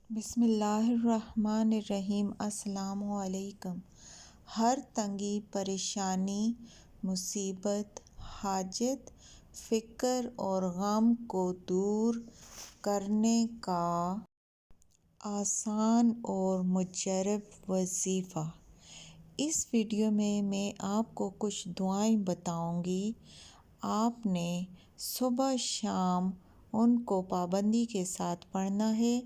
بسم اللہ الرحمن الرحیم۔ السلام علیکم۔ ہر تنگی، پریشانی، مصیبت، حاجت، فکر اور غم کو دور کرنے کا آسان اور مجرب وظیفہ۔ اس ویڈیو میں آپ کو کچھ دعائیں بتاؤں گی۔ آپ نے صبح شام ان کو پابندی کے ساتھ پڑھنا ہے۔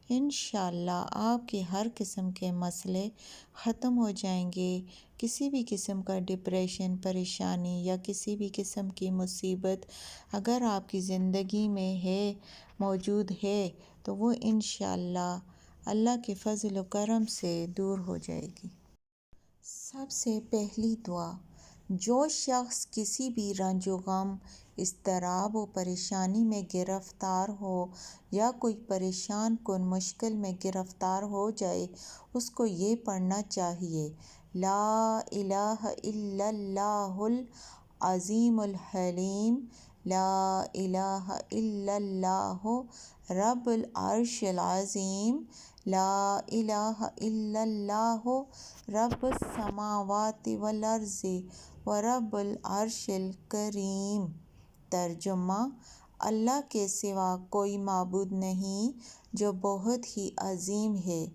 انشاءاللہ آپ کے ہر قسم کے مسئلے ختم ہو جائیں گے۔ کسی بھی قسم کا ڈپریشن، پریشانی یا کسی بھی قسم کی مصیبت اگر آپ کی زندگی میں موجود ہے تو وہ انشاءاللہ اللہ کے فضل و کرم سے دور ہو جائے گی۔ سب سے پہلی دعا، جو شخص کسی بھی رنج و غم، اضطراب و پریشانی میں گرفتار ہو یا کوئی پریشان کن مشکل میں گرفتار ہو جائے، اس کو یہ پڑھنا چاہیے: لا الہ الا اللہ العظیم الحلیم، لا الہ الا اللہ رب العرش العظیم، لا الہ الا اللہ رب السماوات والارض ورب العرش الکریم۔ ترجمہ: اللہ کے سوا کوئی معبود نہیں جو بہت ہی عظیم ہے،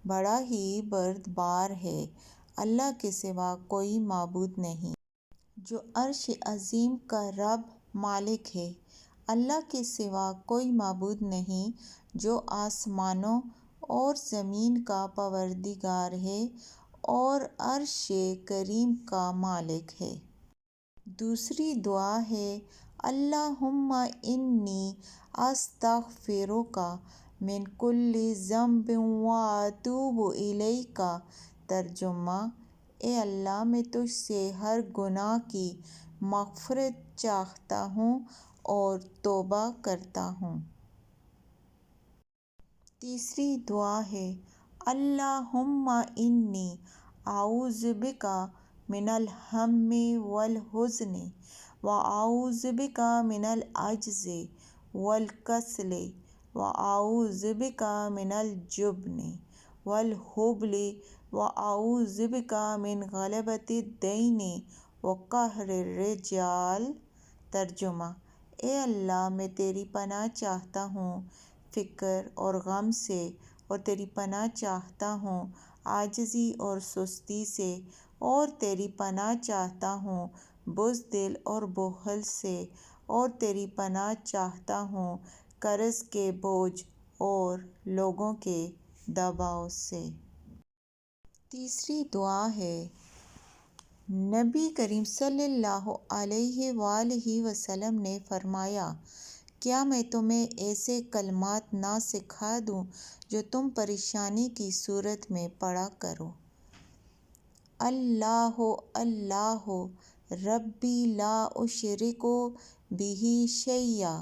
بڑا ہی بردبار ہے۔ اللہ کے سوا کوئی معبود نہیں جو عرش عظیم کا رب مالک ہے۔ اللہ کے سوا کوئی معبود نہیں جو آسمانوں اور زمین کا پروردگار ہے اور عرش کریم کا مالک ہے۔ دوسری دعا ہے: اللہم انی استغفرک من کل ذنب واتوب الیک۔ ترجمہ: اے اللہ، میں تجھ سے ہر گناہ کی مغفرت چاہتا ہوں اور توبہ کرتا ہوں۔ تیسری دعا ہے: اللہم انی اعوذ بک من الہم والحزن واعوذ بک من العجز والکسل واعوذ بک من الجبن والبخل واعوذ بک من غلبۃ الدین وقہر الرجال۔ ترجمہ: اے اللہ، میں تیری پناہ چاہتا ہوں فقر اور غم سے، اور تیری پناہ چاہتا ہوں عاجزی اور سستی سے، اور تیری پناہ چاہتا ہوں بزدل اور بخل سے، اور تیری پناہ چاہتا ہوں قرض کے بوجھ اور لوگوں کے دباؤ سے۔ تیسری دعا ہے: نبی کریم صلی اللہ علیہ وآلہ وسلم نے فرمایا، کیا میں تمہیں ایسے کلمات نہ سکھا دوں جو تم پریشانی کی صورت میں پڑھا کرو: اللہ اللہ ربی لا اشرک بہ شیئا۔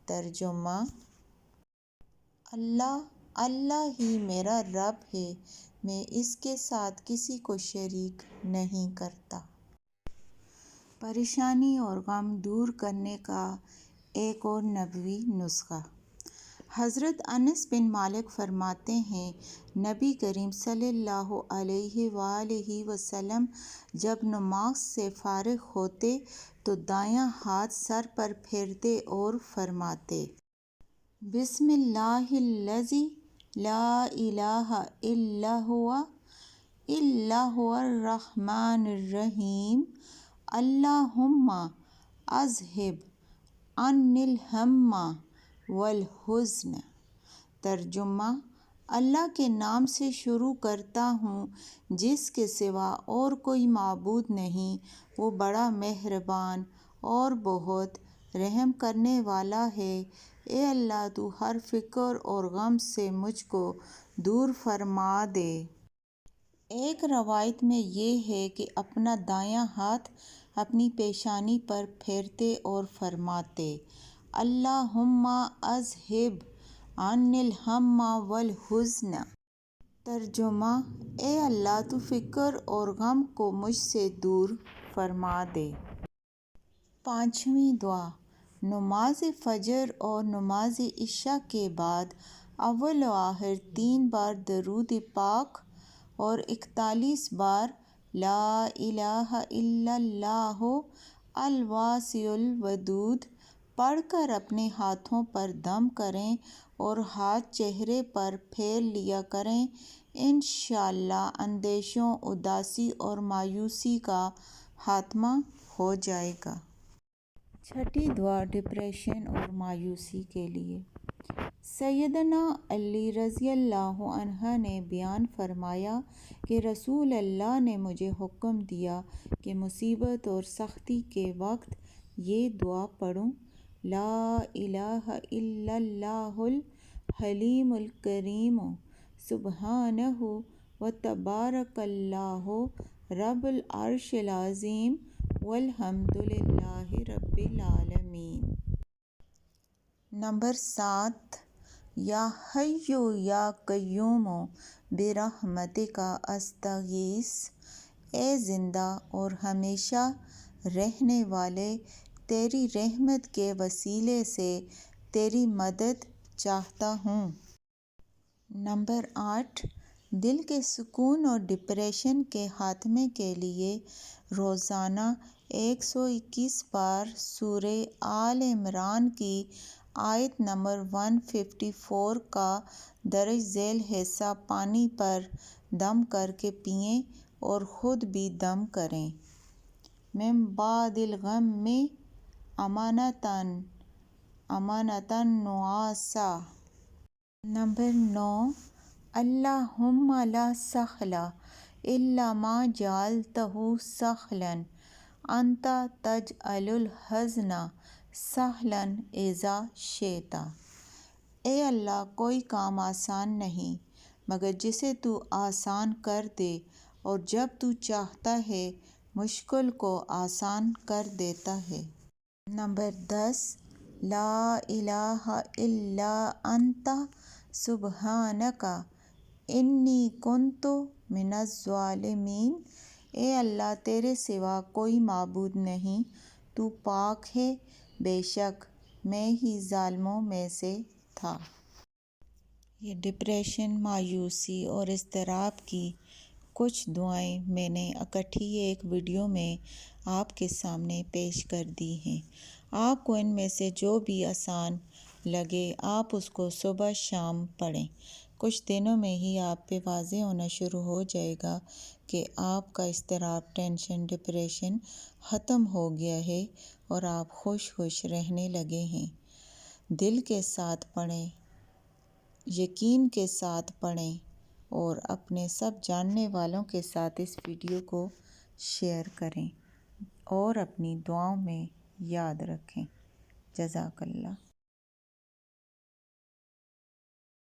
ترجمہ: اللہ اللہ ہی میرا رب ہے، میں اس کے ساتھ کسی کو شریک نہیں کرتا۔ پریشانی اور غم دور کرنے کا ایک اور نبوی نسخہ۔ حضرت انس بن مالک فرماتے ہیں، نبی کریم صلی اللہ علیہ وآلہ وسلم جب نماز سے فارغ ہوتے تو دایاں ہاتھ سر پر پھیرتے اور فرماتے: بسم اللہ الذی لا الہ الا هو الرحمن الرحیم، اللہم اذھب عنی الہم والحزن۔ ترجمہ: اللہ کے نام سے شروع کرتا ہوں جس کے سوا اور کوئی معبود نہیں، وہ بڑا مہربان اور بہت رحم کرنے والا ہے۔ اے اللہ، تو ہر فکر اور غم سے مجھ کو دور فرما دے۔ ایک روایت میں یہ ہے کہ اپنا دایاں ہاتھ اپنی پیشانی پر پھیرتے اور فرماتے: اللہم اذھب عنی الہم والحزن۔ ترجمہ: اے اللہ، تو فکر اور غم کو مجھ سے دور فرما دے۔ پانچویں دعا، نماز فجر اور نماز عشاء کے بعد اول و آخر 3 بار درود پاک اور 41 بار لا الہ الا اللہ الواسع الودود پڑھ کر اپنے ہاتھوں پر دم کریں اور ہاتھ چہرے پر پھیر لیا کریں۔ انشاءاللہ اندیشوں، اداسی اور مایوسی کا خاتمہ ہو جائے گا۔ چھٹی دعا ڈپریشن اور مایوسی کے لیے۔ سیدنا علی رضی اللہ عنہ نے بیان فرمایا کہ رسول اللہ نے مجھے حکم دیا کہ مصیبت اور سختی کے وقت یہ دعا پڑھوں: لا الہ الا اللہ الحلیم الکریم سبحانہ وتبارک اللہ رب العرش العظیم والحمد للہ رب العالمین۔ نمبر 7، یا حی یا قیوم برحمتک استغیث۔ اے زندہ اور ہمیشہ رہنے والے، تیری رحمت کے وسیلے سے تیری مدد چاہتا ہوں۔ نمبر 8، دل کے سکون اور ڈپریشن کے خاتمے کے لیے روزانہ 121 بار سورہ آل عمران کی آیت نمبر 154 کا درج ذیل حصہ پانی پر دم کر کے پئیں اور خود بھی دم کریں۔ من بعد الغم امانۃ نعاسا۔ نمبر 9، اللہم لا سہل الا ما جعلتہ سہلا انت تجعل الحزن سہلا اذا شئت۔ اے اللہ، کوئی کام آسان نہیں مگر جسے تو آسان کر دے، اور جب تو چاہتا ہے مشکل کو آسان کر دیتا ہے۔ نمبر 10، لا الہ الا انت سبحانک انی کنت من الظالمین۔ اے اللہ، تیرے سوا کوئی معبود نہیں، تو پاک ہے، بے شک میں ہی ظالموں میں سے تھا۔ یہ ڈپریشن، مایوسی اور اضطراب کی کچھ دعائیں میں نے اکٹھی ایک ویڈیو میں آپ کے سامنے پیش کر دی ہیں۔ آپ کو ان میں سے جو بھی آسان لگے آپ اس کو صبح شام پڑھیں۔ کچھ دنوں میں ہی آپ پہ واضح ہونا شروع ہو جائے گا کہ آپ کا اضطراب، ٹینشن، ڈپریشن ختم ہو گیا ہے اور آپ خوش رہنے لگے ہیں۔ دل کے ساتھ پڑھیں، یقین کے ساتھ پڑھیں اور اپنے سب جاننے والوں کے ساتھ اس ویڈیو کو شیئر کریں اور اپنی دعاؤں میں یاد رکھیں۔ جزاک اللہ۔